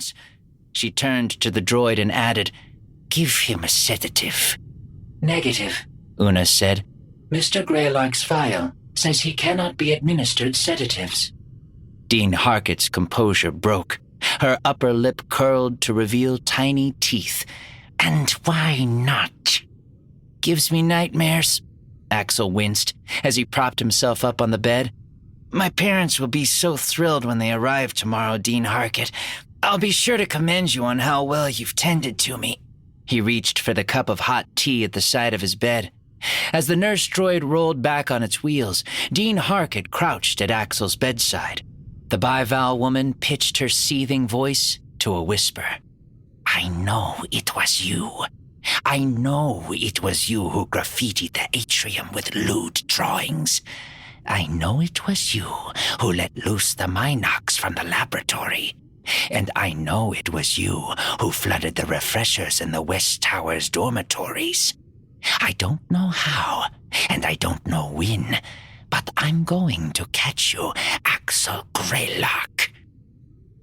hands. She turned to the droid and added, "Give him a sedative." "Negative," Una said. "Mr. Greylark's file says he cannot be administered sedatives." Dean Harcott's composure broke. Her upper lip curled to reveal tiny teeth. "And why not?" "Gives me nightmares," Axel winced as he propped himself up on the bed. "My parents will be so thrilled when they arrive tomorrow, Dean Harcott. I'll be sure to commend you on how well you've tended to me." He reached for the cup of hot tea at the side of his bed. As the nurse droid rolled back on its wheels, Dean Harcott crouched at Axel's bedside. The bival woman pitched her seething voice to a whisper. "I know it was you. I know it was you who graffitied the atrium with lewd drawings. I know it was you who let loose the Minox from the laboratory. And I know it was you who flooded the refreshers in the West Tower's dormitories. I don't know how, and I don't know when, but I'm going to catch you, Axel Greylark."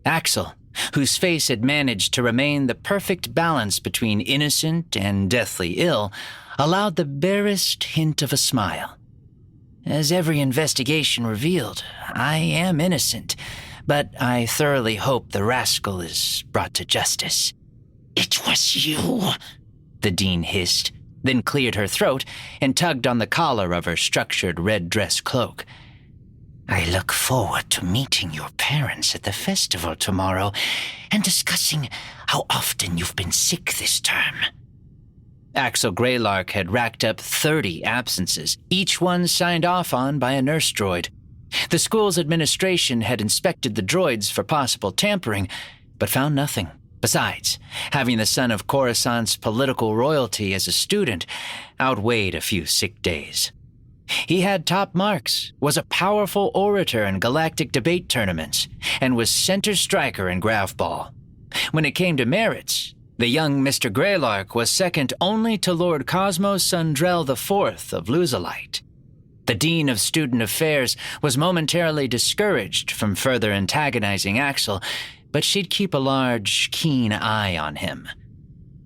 Axel, whose face had managed to remain the perfect balance between innocent and deathly ill, allowed the barest hint of a smile. "As every investigation revealed, I am innocent, but I thoroughly hope the rascal is brought to justice." "It was you," the dean hissed, then cleared her throat and tugged on the collar of her structured red dress cloak. "I look forward to meeting your parents at the festival tomorrow and discussing how often you've been sick this term." Axel Greylark had racked up 30 absences, each one signed off on by a nurse droid. The school's administration had inspected the droids for possible tampering, but found nothing. Besides, having the son of Coruscant's political royalty as a student outweighed a few sick days. He had top marks, was a powerful orator in galactic debate tournaments, and was center striker in Grafball. When it came to merits, the young Mr. Greylark was second only to Lord Cosmos Sundrell IV of Luzalite. The Dean of Student Affairs was momentarily discouraged from further antagonizing Axel, but she'd keep a large, keen eye on him.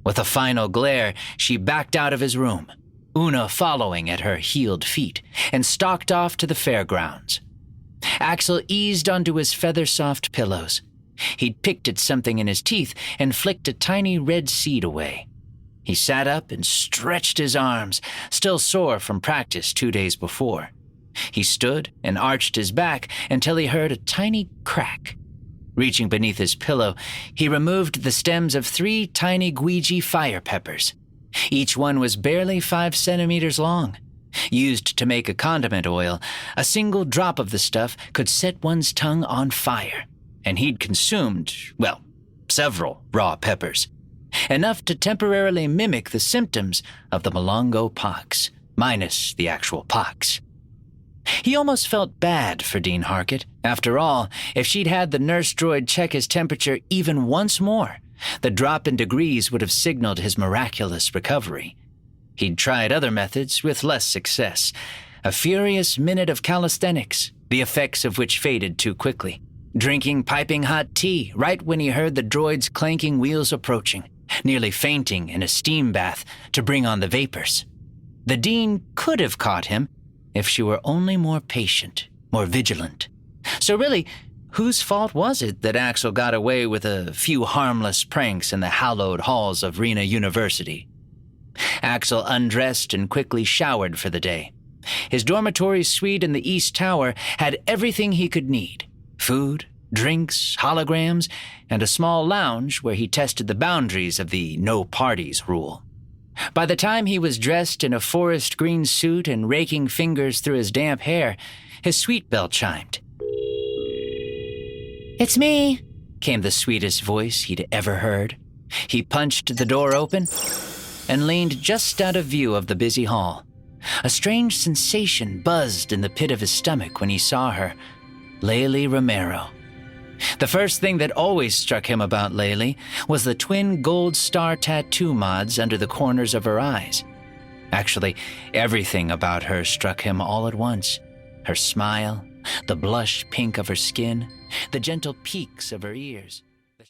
With a final glare, she backed out of his room, Una following at her heeled feet, and stalked off to the fairgrounds. Axel eased onto his feather-soft pillows. He'd picked at something in his teeth and flicked a tiny red seed away. He sat up and stretched his arms, still sore from practice 2 days before. He stood and arched his back until he heard a tiny crack. Reaching beneath his pillow, he removed the stems of 3 tiny Guiji fire peppers. Each one was barely 5 centimeters long. Used to make a condiment oil, a single drop of the stuff could set one's tongue on fire, and he'd consumed, well, several raw peppers. Enough to temporarily mimic the symptoms of the Malongo pox, minus the actual pox. He almost felt bad for Dean Harcott. After all, if she'd had the nurse droid check his temperature even once more, the drop in degrees would have signaled his miraculous recovery. He'd tried other methods with less success. A furious minute of calisthenics, the effects of which faded too quickly. Drinking piping hot tea right when he heard the droid's clanking wheels approaching, nearly fainting in a steam bath to bring on the vapors. The Dean could have caught him if she were only more patient, more vigilant. So really, whose fault was it that Axel got away with a few harmless pranks in the hallowed halls of Rena University? Axel undressed and quickly showered for the day. His dormitory suite in the East Tower had everything he could need: food, drinks, holograms, and a small lounge where he tested the boundaries of the no parties rule. By the time he was dressed in a forest green suit and raking fingers through his damp hair, his suite bell chimed. "It's me," came the sweetest voice he'd ever heard. He punched the door open and leaned just out of view of the busy hall. A strange sensation buzzed in the pit of his stomach when he saw her, Layli Romero. The first thing that always struck him about Layli was the twin gold star tattoo mods under the corners of her eyes. Actually, everything about her struck him all at once. Her smile, the blush pink of her skin, the gentle peaks of her ears.